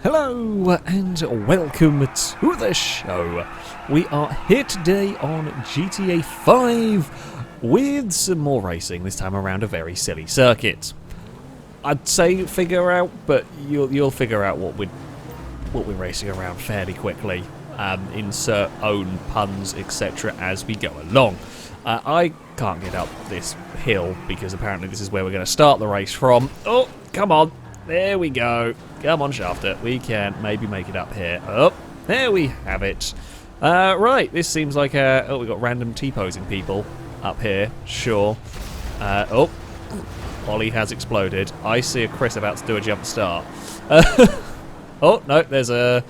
Hello and welcome to the show. We are here today on GTA 5 with some more racing, this time around a very silly circuit. I'd say figure out, but you'll figure out what we're racing around fairly quickly. Insert own puns, etc. as we go along. I can't get up this hill because apparently this is where we're going to start the race from. Oh, come on. There we go. Come on, Shafter. We can maybe make it up here. Oh, there we have it. Right, this seems like oh, we've got random T-posing people up here. Sure. Oh, Ollie has exploded. I see a Chris about to do a jump start. Oh, no, there's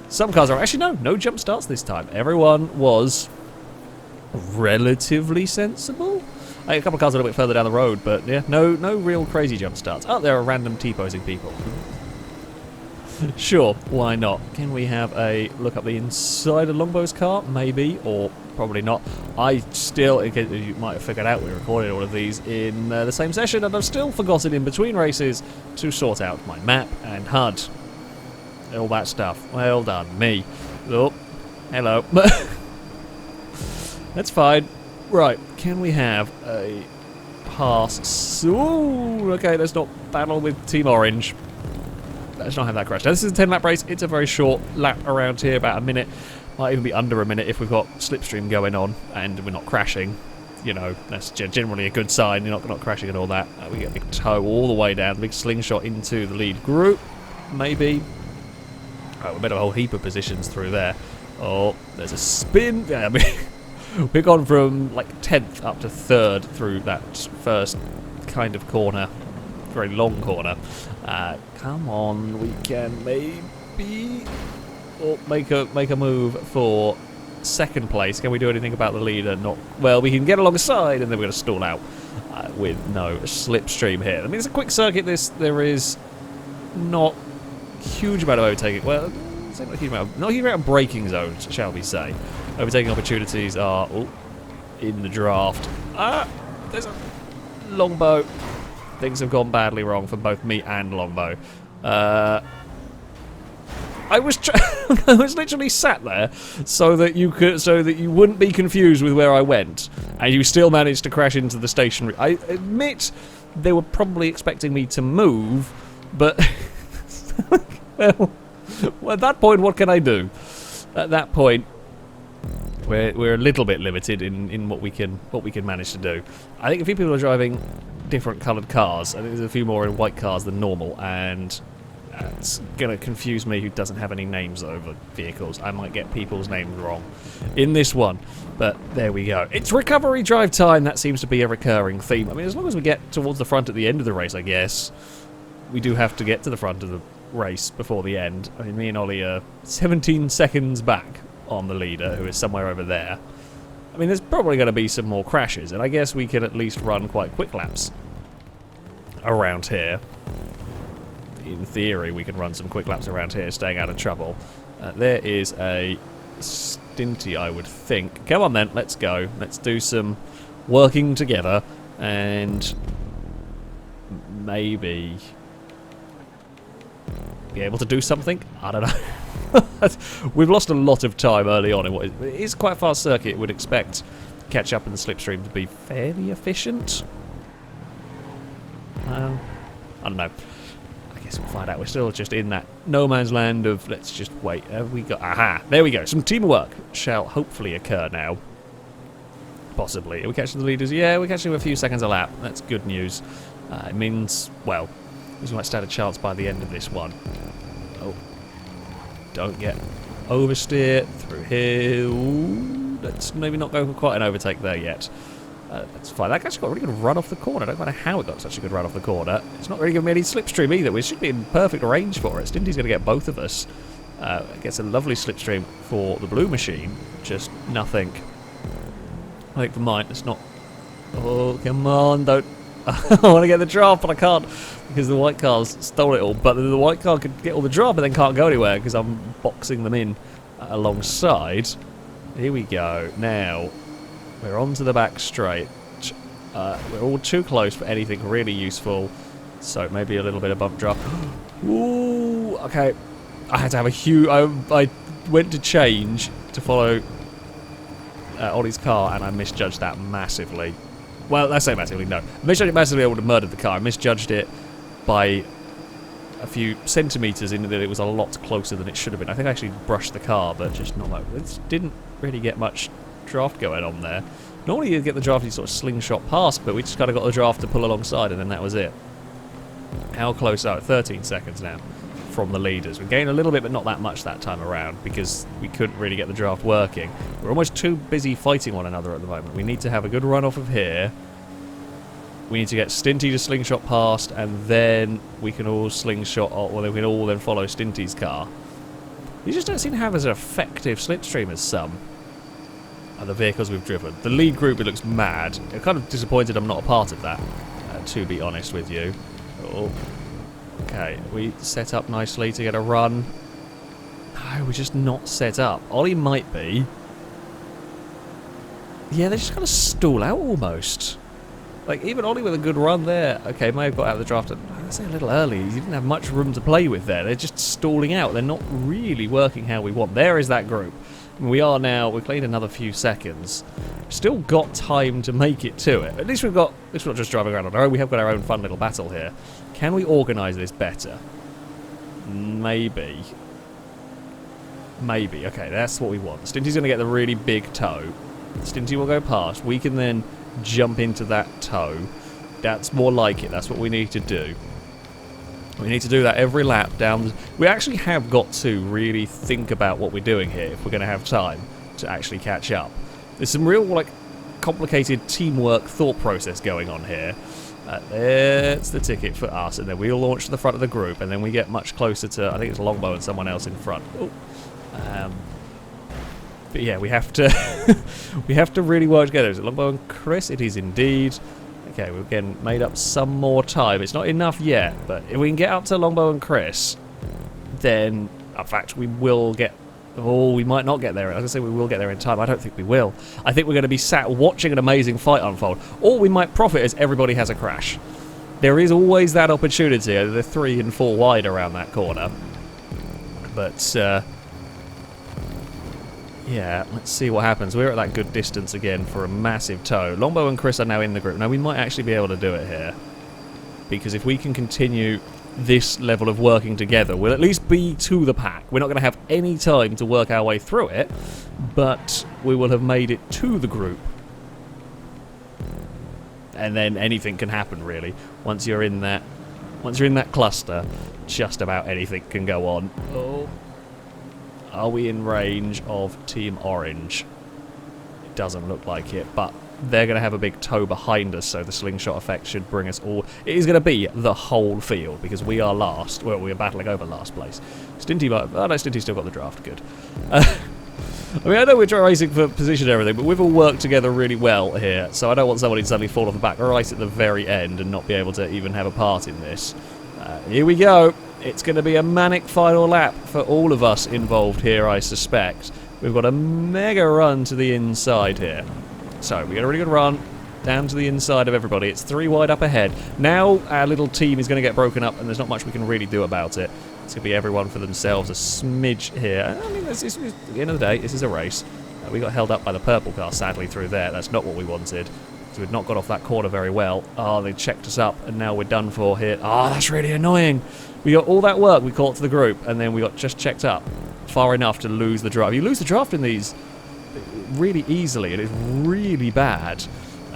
some cars are... Actually, no jump starts this time. Everyone was relatively sensible. A couple of cars a little bit further down the road, but yeah, no real crazy jump starts. Oh, there are random T-posing people. Sure, why not? Can we have a look up the inside of Longbow's car? Maybe, or probably not. I still, you might have figured out, we recorded all of these in the same session, and I've still forgotten in between races to sort out my map and HUD. All that stuff. Well done, me. Oh, hello. That's fine. Right, can we have a pass? Ooh, okay, let's not battle with Team Orange. Let's not have that crash. Now, this is a 10-lap race. It's a very short lap around here, about a minute. Might even be under a minute if we've got slipstream going on and we're not crashing. You know, that's generally a good sign. You're not crashing and all that. We get a big toe all the way down, big slingshot into the lead group, maybe. Oh, we better a whole heap of positions through there. Oh, there's a spin. Yeah, I mean... We've gone from like 10th up to 3rd through that first kind of corner, very long corner. Come on, we can maybe make a move for 2nd place. Can we do anything about the leader? Not well. We can get alongside, and then we're going to stall out with no slipstream here. I mean, it's a quick circuit. There is not a huge amount of overtaking. Well, not a huge amount of braking zones, shall we say. Overtaking opportunities are in the draft. There's a Longbow. Things have gone badly wrong for both me and Longbow. I was literally sat there so that you wouldn't be confused with where I went, and you still managed to crash into the stationary. I admit they were probably expecting me to move, but well, at that point, what can I do? At that point, we're a little bit limited in what we can manage to do. I think a few people are driving different coloured cars. I think there's a few more in white cars than normal, and it's going to confuse me who doesn't have any names over vehicles. I might get people's names wrong in this one, but there we go. It's recovery drive time. That seems to be a recurring theme. I mean, as long as we get towards the front at the end of the race, I guess. We do have to get to the front of the race before the end. I mean, me and Ollie are 17 seconds back on the leader, who is somewhere over there. I mean, there's probably going to be some more crashes, and I guess we can at least run quite quick laps around here. In theory, we can run some quick laps around here, staying out of trouble. There is a Stinty, I would think. Come on then, let's go. Let's do some working together, and maybe be able to do something? I don't know. We've lost a lot of time early on in what is quite a fast circuit. Would expect catch up in the slipstream to be fairly efficient. I don't know. I guess we'll find out. We're still just in that no man's land of let's just wait. Have we got? Aha! There we go. Some teamwork shall hopefully occur now. Possibly. Are we catching the leaders? Yeah, we're catching them a few seconds a lap. That's good news. It means, well, we might stand a chance by the end of this one. Oh. Don't get oversteer through here. Ooh, let's maybe not go for quite an overtake there yet. That's fine. That actually got a really good run off the corner. I don't know how it got such a good run off the corner. It's not really giving me any slipstream either. We should be in perfect range for it. Stinty's going to get both of us. Gets a lovely slipstream for the blue machine. Just nothing. I think for mine, it's not... Oh, come on, don't... I want to get the draft, but I can't because the white cars stole it all. But the white car could get all the draft, but then can't go anywhere because I'm boxing them in alongside. Here we go. Now, we're onto the back straight. We're all too close for anything really useful. So maybe a little bit of bump drop. Ooh, okay. I had to have a huge... I went to change to follow Ollie's car, and I misjudged that massively. Well, I say massively, no. I misjudged it massively, I would have murdered the car. I misjudged it by a few centimetres in that it was a lot closer than it should have been. I think I actually brushed the car, but just not much. It didn't really get much draft going on there. Normally you get the draft, you sort of slingshot past, but we just kind of got the draft to pull alongside, and then that was it. How close are we? 13 seconds now from the leaders. We gained a little bit, but not that much that time around, because we couldn't really get the draft working. We're almost too busy fighting one another at the moment. We need to have a good run off of here. We need to get Stinty to slingshot past, and then we can all slingshot, or then we can all then follow Stinty's car. These just don't seem to have as effective slipstream as some of the vehicles we've driven. The lead group, it looks mad. I'm kind of disappointed I'm not a part of that, to be honest with you. Oh. Okay, we set up nicely to get a run. No, we're just not set up. Ollie might be. Yeah, they just kind of stall out almost. Like, even Ollie with a good run there. Okay, may have got out of the draft I'd say a little early. He didn't have much room to play with there. They're just stalling out. They're not really working how we want. There is that group. We are now, we've played another few seconds. Still got time to make it to it. At least we've got, at least we're not just driving around on our own. We have got our own fun little battle here. Can we organise this better? Maybe. Maybe. Okay, that's what we want. Stinty's going to get the really big toe. Stinty will go past. We can then jump into that toe. That's more like it. That's what we need to do. We need to do that every lap down. We actually have got to really think about what we're doing here if we're going to have time to actually catch up. There's some real, like, complicated teamwork thought process going on here. There's the ticket for us, and then we'll launch to the front of the group, and then we get much closer to, I think it's Longbow and someone else in front. Oh. But yeah, we have to we have to really work together. Is it Longbow and Chris? It is indeed. Okay, we've again made up some more time. It's not enough yet, but if we can get up to Longbow and Chris, then in fact we will get. Oh, we might not get there. As I say, we will get there in time. I don't think we will. I think we're going to be sat watching an amazing fight unfold. Or we might profit as everybody has a crash. There is always that opportunity. They're 3 and 4 wide around that corner. But, yeah, let's see what happens. We're at that good distance again for a massive tow. Longbow and Chris are now in the group. Now, we might actually be able to do it here. Because if we can continue this level of working together, we'll at least be to the pack. We're not going to have any time to work our way through it, but we will have made it to the group. And then anything can happen, really. Once you're in that cluster, just about anything can go on. Oh. Are we in range of Team Orange? It doesn't look like it, but they're going to have a big toe behind us, so the slingshot effect should bring us all. It is going to be the whole field, because we are last. Well, we are battling over last place. Stinty might... Oh, no, Stinty still got the draft. Good. I mean, I know we're racing for position and everything, but we've all worked together really well here, so I don't want somebody to suddenly fall off the back right at the very end and not be able to even have a part in this. Here we go. It's going to be a manic final lap for all of us involved here, I suspect. We've got a mega run to the inside here. So, we get a really good run down to the inside of everybody. It's 3 wide up ahead. Now, our little team is going to get broken up, and there's not much we can really do about it. It's going to be everyone for themselves, a smidge here. I mean, at the end of the day, this is a race. We got held up by the purple car, sadly, through there. That's not what we wanted. So we'd not got off that corner very well. Oh, they checked us up, and now we're done for here. Oh, that's really annoying. We got all that work we caught to the group, and then we got just checked up far enough to lose the draft. You lose the draft in these really easily. It is really bad.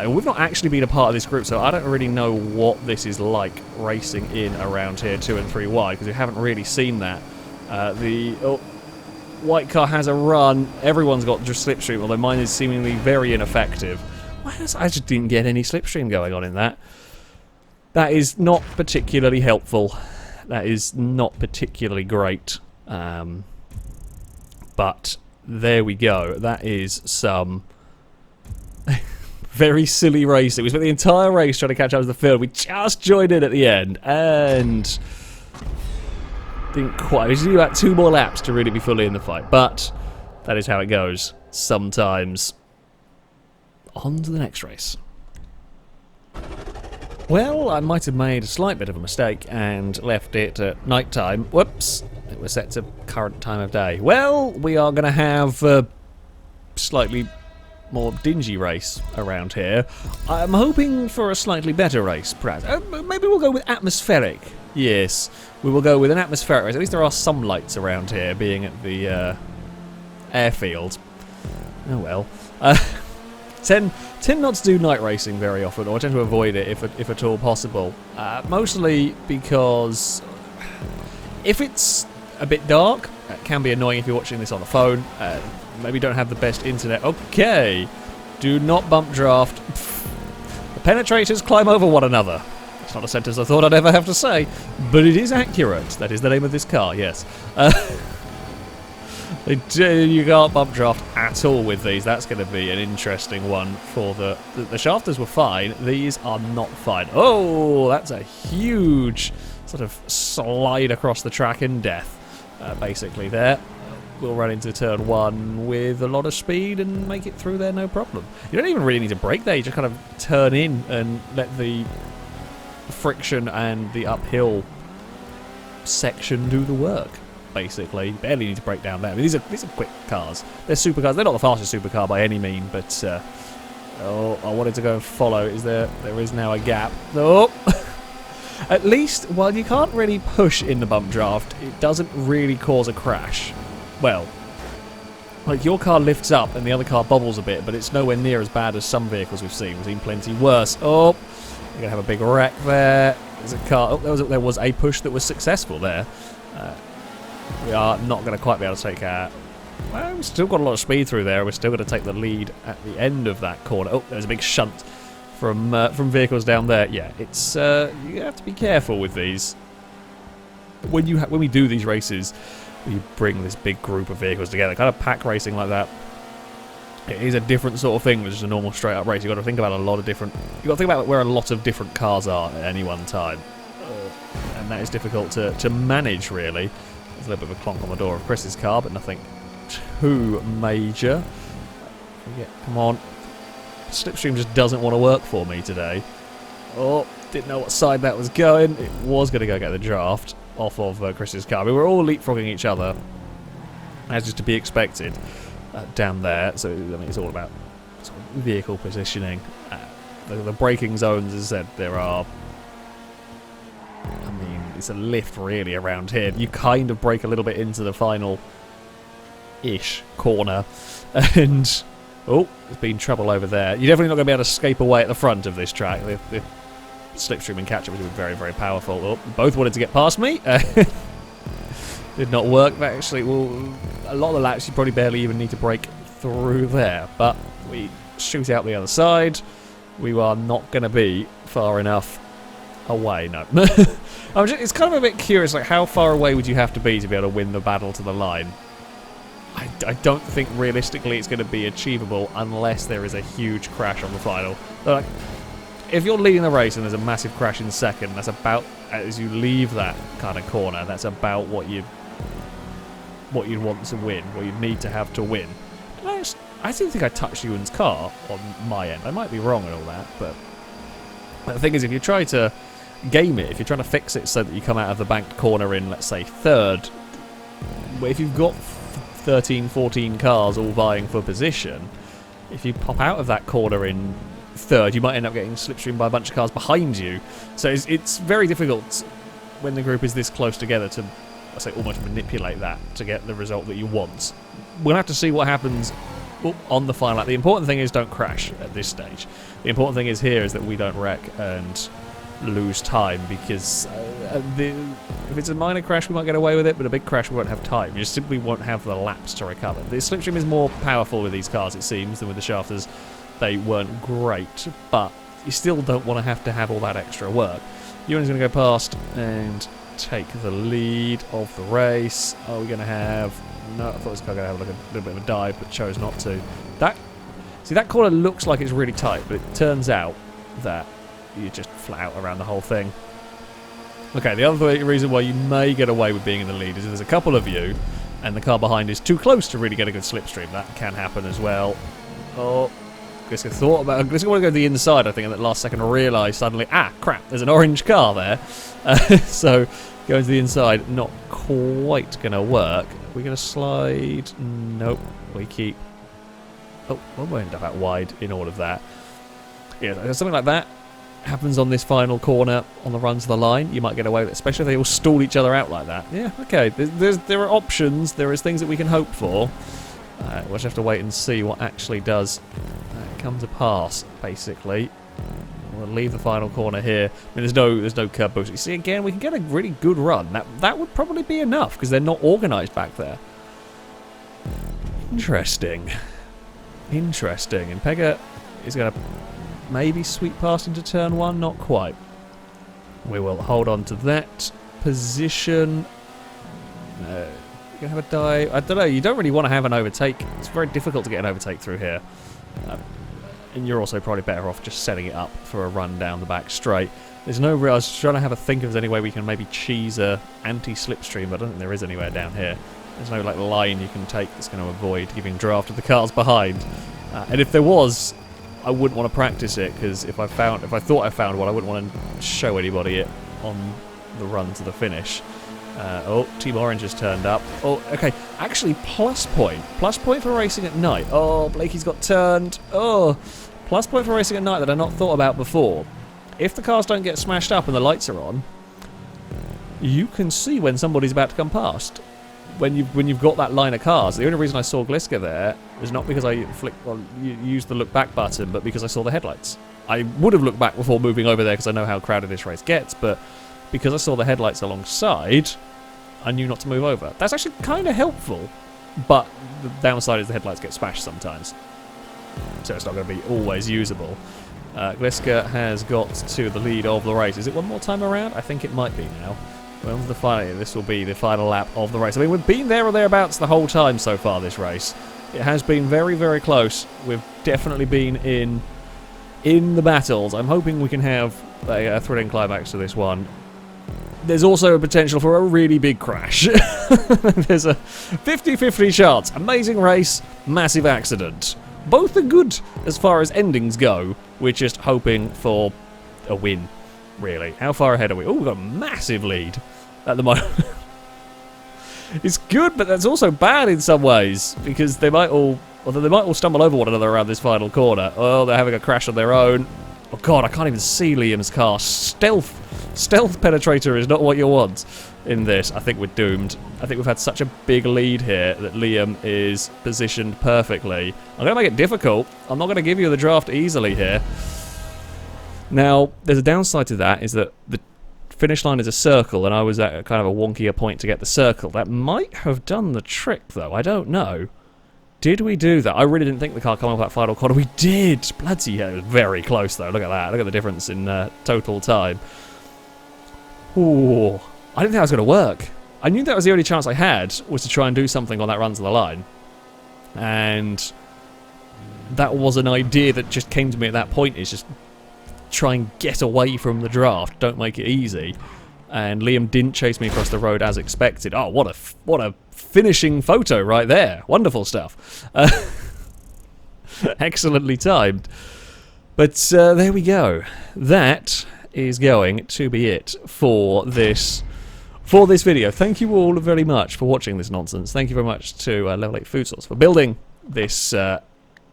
We've not actually been a part of this group, so I don't really know what this is like racing in around here 2 and 3 wide, because we haven't really seen that. The white car has a run. Everyone's got just slipstream, although mine is seemingly very ineffective. I just didn't get any slipstream going on in that. That is not particularly helpful. That is not particularly great. But there we go. That is some very silly racing. We spent the entire race trying to catch up to the field. We just joined in at the end, and didn't quite. We just need about 2 more laps to really be fully in the fight. But that is how it goes sometimes. On to the next race. Well, I might have made a slight bit of a mistake and left it at night time. Whoops. It was set to current time of day. Well, we are going to have a slightly more dingy race around here. I'm hoping for a slightly better race, perhaps. Maybe we'll go with atmospheric. Yes, we will go with an atmospheric race. At least there are some lights around here, being at the airfield. Oh well. Tend not to do night racing very often, or I tend to avoid it if at all possible. Mostly because if it's a bit dark, it can be annoying if you're watching this on a phone. Maybe don't have the best internet. Okay, do not bump draft. The penetrators climb over one another. It's not a sentence I thought I'd ever have to say, but it is accurate. That is the name of this car, yes. You can't bump draft at all with these. That's going to be an interesting one for the shafters were fine. These are not fine. Oh, that's a huge sort of slide across the track in death, basically there. We'll run into turn one with a lot of speed and make it through there no problem. You don't even really need to brake there. You just kind of turn in and let the friction and the uphill section do the work. Basically, barely need to break down there. I mean, these are quick cars. They're supercars. They're not the fastest supercar by any mean, but oh, I wanted to go and follow. There is now a gap. Oh. At least, while you can't really push in the bump draft, it doesn't really cause a crash. Well, like your car lifts up and the other car bobbles a bit, but it's nowhere near as bad as some vehicles we've seen. We've seen plenty worse. Oh, you're gonna have a big wreck there. There's a car. Oh, there was a push that was successful there. We are not going to quite be able to take our... Well, we've still got a lot of speed through there. We're still going to take the lead at the end of that corner. Oh, there's a big shunt from vehicles down there. Yeah, it's you have to be careful with these. When we do these races, we bring this big group of vehicles together. Kind of pack racing like that. It is a different sort of thing than just a normal straight up race. You've got to think about a lot of different... You've got to think about where a lot of different cars are at any one time. And that is difficult to manage, really. There's a little bit of a clonk on the door of Chris's car, but nothing too major. Yeah, come on. Slipstream just doesn't want to work for me today. Oh, didn't know what side that was going. It was going to go get the draft off of Chris's car. I mean, we're all leapfrogging each other, as is to be expected, down there. So, I mean, it's all about sort of vehicle positioning. The braking zones, as I said, there are... I mean, it's a lift really around here. You kind of break a little bit into the final-ish corner. And, oh, there's been trouble over there. You're definitely not going to be able to escape away at the front of this track. The slipstream and catch-up was very, very powerful. Oh, both wanted to get past me. Did not work. But actually, well, a lot of the laps you probably barely even need to break through there. But we shoot out the other side. We are not going to be far enough away, no. It's kind of a bit curious, like how far away would you have to be able to win the battle to the line? I don't think realistically it's going to be achievable unless there is a huge crash on the final. Like, if you're leading the race and there's a massive crash in second, that's about, as you leave that kind of corner, that's about what you'd want to win, what you'd need to have to win. I didn't think I touched Ewan's car on my end. I might be wrong and all that, but the thing is, if you try to game it, if you're trying to fix it so that you come out of the banked corner in, let's say, third, if you've got 13, 14 cars all vying for position, if you pop out of that corner in third, you might end up getting slipstreamed by a bunch of cars behind you. So it's very difficult when the group is this close together to, I say, almost manipulate that to get the result that you want. We'll have to see what happens on the final lap. The important thing is don't crash at this stage. The important thing is that we don't wreck and lose time, because if it's a minor crash we might get away with it, but a big crash we won't have time. You just simply won't have the laps to recover. The slipstream is more powerful with these cars, it seems, than with the shafters. They weren't great, but you still don't want to have all that extra work. Ewan's going to go past and take the lead of the race. Are we going to have... No, I thought this car was going to have like a little bit of a dive, but chose not to. That corner looks like it's really tight, but it turns out that you just flat out around the whole thing. Okay, the other reason why you may get away with being in the lead is if there's a couple of you and the car behind is too close to really get a good slipstream. That can happen as well. Oh, Gliska thought about... Gliska wanted to go to the inside, I think, at that last second realised suddenly, crap, there's an orange car there. So, going to the inside, not quite going to work. Are we going to slide? Nope. We keep... Oh, we won't end up out wide in all of that. Yeah, something like that happens on this final corner on the run to the line. You might get away with it, especially if they all stall each other out like that. Yeah, okay. There are options. There is things that we can hope for. We'll just have to wait and see what actually does come to pass, basically. We'll leave the final corner here. I mean, there's no curb boost. You see, again, we can get a really good run. That would probably be enough, because they're not organised back there. Interesting. Interesting. And Pega is going to maybe sweep past into turn 1. Not quite. We will hold on to that position. No. You're going to have a dive. I don't know. You don't really want to have an overtake. It's very difficult to get an overtake through here. And you're also probably better off just setting it up for a run down the back straight. There's no real... I was trying to have a think if there's any way we can maybe cheese a anti-slipstream, but I don't think there is anywhere down here. There's no like line you can take that's going to avoid giving draft to the cars behind. And if there was, I wouldn't want to practice it, because if I thought I found one, I wouldn't want to show anybody it on the run to the finish. Oh, Team Orange has turned up. Oh, okay. Actually, plus point. Plus point for racing at night. Oh, Blakey's got turned. Oh, plus point for racing at night that I not thought about before. If the cars don't get smashed up and the lights are on, you can see when somebody's about to come past. When you've got that line of cars. The only reason I saw Gliska there is not because I used the look back button, but because I saw the headlights. I would have looked back before moving over there because I know how crowded this race gets, but because I saw the headlights alongside, I knew not to move over. That's actually kind of helpful, but the downside is the headlights get smashed sometimes. So it's not going to be always usable. Gliska has got to the lead of the race. Is it one more time around? I think it might be now. Well, this will be the final lap of the race. I mean, we've been there or thereabouts the whole time so far, this race. It has been very, very close. We've definitely been in the battles. I'm hoping we can have a thrilling climax to this one. There's also a potential for a really big crash. There's a 50-50 chance. Amazing race, massive accident. Both are good as far as endings go. We're just hoping for a win, really. How far ahead are we? Oh, we've got a massive lead at the moment. It's good, but that's also bad in some ways, because they might all stumble over one another around this final corner. Oh, they're having a crash on their own. Oh god, I can't even see Liam's car. Stealth penetrator is not what you want in this. I think we're doomed. I think we've had such a big lead here that Liam is positioned perfectly. I'm going to make it difficult. I'm not going to give you the draft easily here. Now, there's a downside to that, is that the finish line is a circle, and I was at kind of a wonkier point to get the circle. That might have done the trick, though. I don't know. Did we do that? I really didn't think the car coming off that final corner. We did! Bloody hell, it was very close, though. Look at that. Look at the difference in total time. Ooh. I didn't think that was going to work. I knew that was the only chance I had, was to try and do something on that run to the line. And that was an idea that just came to me at that point, is just try and get away from the draft. Don't make it easy. And Liam didn't chase me across the road as expected. Oh, what a finishing photo right there. Wonderful stuff. Excellently timed. But there we go. That is going to be it for this video. Thank you all very much for watching this nonsense. Thank you very much to Level 8 Food Source for building this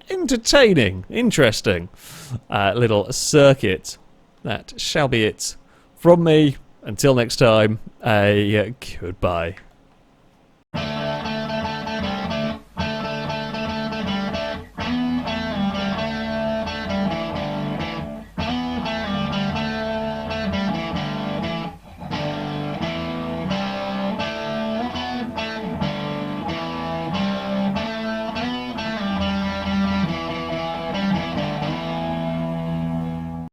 entertaining, interesting little circuit. That shall be it from me. Until next time, goodbye.